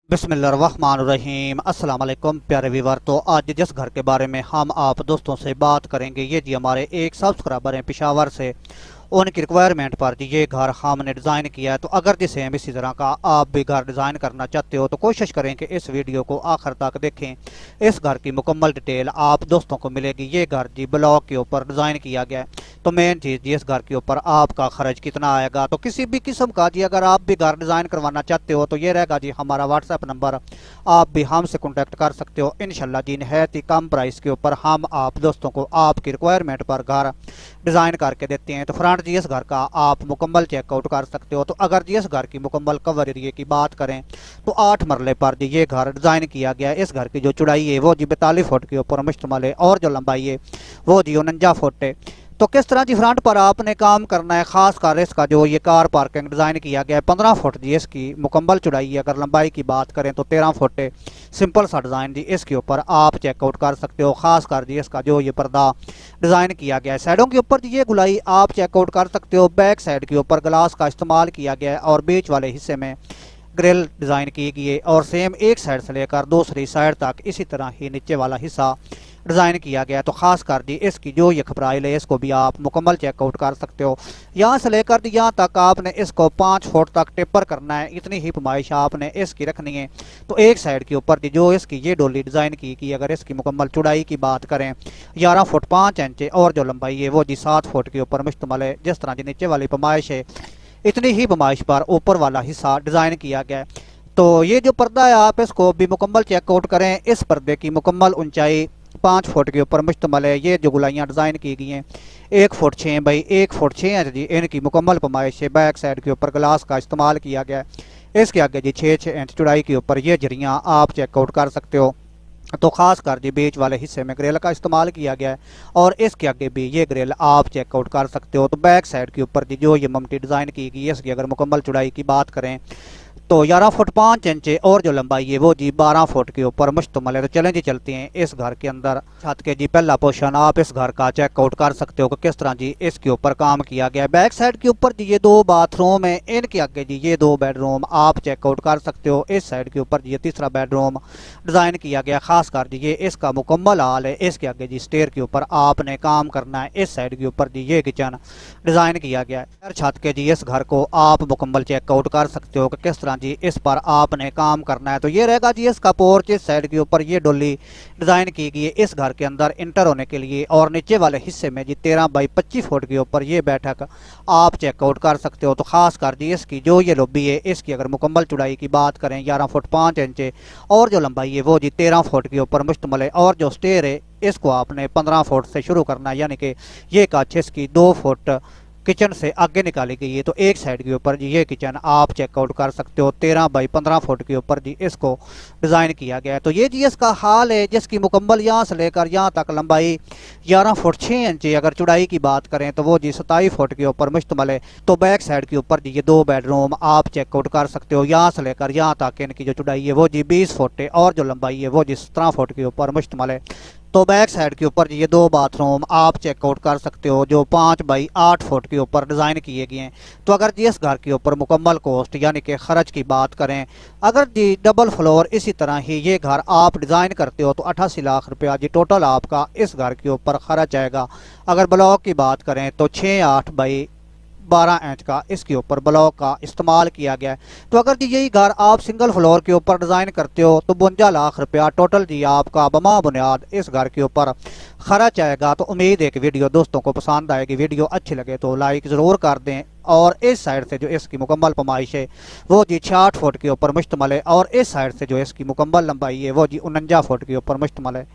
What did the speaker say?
बिस्मिल्लाहिर्रहमानिर्रहीम। अस्सलाम वालेकुम प्यारे व्यूअर। तो आज जिस घर के बारे में हम आप दोस्तों से बात करेंगे, ये जी हमारे एक सब्सक्राइबर हैं पेशावर से। उनकी रिक्वायरमेंट पर जी ये घर हमने डिज़ाइन किया है। तो अगर जी सेम इसी तरह का आप भी घर डिज़ाइन करना चाहते हो तो कोशिश करें कि इस वीडियो को आखिर तक देखें। इस घर की मुकम्मल डिटेल आप दोस्तों को मिलेगी। ये घर जी ब्लॉक के ऊपर डिज़ाइन किया गया है। तो मेन चीज़ जी इस घर के ऊपर आपका खर्च कितना आएगा। तो किसी भी किस्म का जी अगर आप भी घर डिज़ाइन करवाना चाहते हो तो ये रहेगा जी हमारा व्हाट्सएप नंबर। आप भी हमसे कॉन्टैक्ट कर सकते हो। इंशाल्लाह जी नहायत ही कम प्राइस के ऊपर हम आप दोस्तों को आपकी रिक्वायरमेंट पर घर डिज़ाइन करके देते हैं। तो फ्रंट जी इस घर का आप मुकम्मल चेकआउट कर सकते हो। तो अगर जी इस घर की मुकम्मल कवर एरिया की बात करें तो 8 मरले पर जी ये घर डिज़ाइन किया गया है। इस घर की जो चौड़ाई है वो जी 42 फुट के ऊपर मुश्तमिल है और जो लंबाई है वो जी 49 फुट है। तो किस तरह जी फ्रंट पर आपने काम करना है, खास कर इसका जो ये कार पार्किंग डिज़ाइन किया गया है 15 फुट जी इसकी मुकम्मल चौड़ाई है। अगर लंबाई की बात करें तो 13 फुट है। सिंपल सा डिज़ाइन जी इसके ऊपर आप चेकआउट कर सकते हो। खास कर जी इसका जो ये पर्दा डिज़ाइन किया गया है साइडों के ऊपर जी ये गुलाई आप चेकआउट कर सकते हो। बैक साइड के ऊपर ग्लास का इस्तेमाल किया गया है और बीच वाले हिस्से में ग्रिल डिज़ाइन की गई है और सेम एक साइड से लेकर दूसरी साइड तक इसी तरह ही नीचे वाला हिस्सा डिज़ाइन किया गया है। तो ख़ास कर जी इसकी जो ये खपराइल है इसको भी आप मुकम्मल चेकआउट कर सकते हो। यहाँ से लेकर यहाँ तक आपने इसको 5 फुट तक टेपर करना है। इतनी ही पैमाइश आपने इसकी रखनी है। तो एक साइड के ऊपर जो इसकी ये डोली डिज़ाइन की अगर इसकी मुकम्मल चौड़ाई की बात करें 11 फुट 5 इंच और जो लंबाई है वो जी 7 फुट के ऊपर मुश्तमिल है। जिस तरह जी नीचे वाली पैमाइश है इतनी ही पैमाइश पर ऊपर वाला हिस्सा डिज़ाइन किया गया है। तो ये जो पर्दा है आप इसको भी मुकम्मल चेकआउट करें। इस पर्दे की मुकम्मल ऊंचाई 5 फुट के ऊपर मुश्तमिल है। ये जो गुलाइयाँ डिज़ाइन की गई हैं 1 फुट 6 बाई 1 फुट 6 इंच जी इनकी मुकम्मल पैमाइश है। बैक साइड के ऊपर ग्लास का इस्तेमाल किया गया है। इसके आगे जी 6 इंच चौड़ाई के ऊपर ये जरियाँ आप चेकआउट कर सकते हो। तो ख़ास कर जी बीच वाले हिस्से में ग्रिल का इस्तेमाल किया गया है और इसके आगे भी ये ग्रिल आप चेकआउट कर सकते हो। तो बैक साइड के ऊपर जो ये ममटी डिज़ाइन की गई है इसकी अगर मुकम्मल चौड़ाई की बात करें तो 11 फुट 5 इंच और जो लंबाई है वो जी 12 फुट के ऊपर मुश्तमिल है। तो चलें जी चलते हैं इस घर के अंदर। छत के जी पहला पोर्शन आप इस घर का चेकआउट कर सकते हो कि किस तरह जी इसके ऊपर काम किया गया है। बैक साइड के ऊपर जी ये 2 बाथरूम है। इनके आगे जी ये 2 बेडरूम आप चेकआउट कर सकते हो। इस साइड के ऊपर जी ये तीसरा बेडरूम डिज़ाइन किया गया। खास कर जी ये इसका मुकम्मल हाल है। इसके आगे जी स्टेयर के ऊपर आपने काम करना है। इस साइड के ऊपर जी ये किचन डिज़ाइन किया गया है। छत के जी इस घर को आप मुकम्मल चेकआउट कर सकते हो कि किस तरह जी इस पर आपने काम करना है। तो ये रहेगा जी इसका पोर्च। इस साइड के ऊपर ये डोली डिज़ाइन की गई है इस घर के अंदर इंटर होने के लिए और नीचे वाले हिस्से में जी 13 बाई 25 फुट के ऊपर ये बैठक आप चेकआउट कर सकते हो। तो ख़ास कर जी इसकी जो ये लॉबी है इसकी अगर मुकम्मल चौड़ाई की बात करें 11 फुट 5 इंच और जो लंबाई है वो जी 13 फुट के ऊपर मुश्तमिल है और जो स्टेयर है इसको आपने 15 फुट से शुरू करना है। यानी कि ये काछ इसकी 2 फुट किचन से आगे निकाली गई है। तो एक साइड के ऊपर जी ये किचन आप चेकआउट कर सकते हो। 13 बाई 15 फुट के ऊपर जी इसको डिज़ाइन किया गया है। तो ये जी इसका हाल है जिसकी मुकम्मल यहाँ से लेकर यहाँ तक लंबाई 11 फुट 6 इंच। अगर चौड़ाई की बात करें तो वो जी 27 फुट के ऊपर मुश्तमिल है। तो बैक साइड के ऊपर जी ये 2 बेडरूम आप चेकआउट कर सकते हो। यहाँ से लेकर यहाँ तक इनकी जो चौड़ाई है वो जी 20 फुट है और जो लंबाई है वो जी 17 फुट के ऊपर मुश्तमिल है। तो बैक साइड के ऊपर ये 2 बाथरूम आप चेकआउट कर सकते हो जो 5 बाई 8 फुट के ऊपर डिज़ाइन किए गए हैं। तो अगर जी इस घर के ऊपर मुकम्मल कॉस्ट यानी कि खर्च की बात करें, अगर जी डबल फ्लोर इसी तरह ही ये घर आप डिज़ाइन करते हो तो 88 लाख रुपया जी टोटल आपका इस घर के ऊपर खर्च आएगा। अगर ब्लॉक की बात करें तो 6-8 बाई 12 इंच का इसके ऊपर ब्लॉक का इस्तेमाल किया गया है। तो अगर जी यही घर आप सिंगल फ्लोर के ऊपर डिज़ाइन करते हो तो 52 लाख रुपया टोटल जी आपका बमा बुनियाद इस घर के ऊपर खर्च आएगा। तो उम्मीद है कि वीडियो दोस्तों को पसंद आएगी। वीडियो अच्छी लगे तो लाइक ज़रूर कर दें और इस साइड से जो इसकी मुकम्मल पैमाइश है वो जी 66 फुट के ऊपर मुश्तमिल है और इस साइड से जो इसकी मुकम्मल लंबाई है वो जी 49 फुट के ऊपर मुश्तमिल है।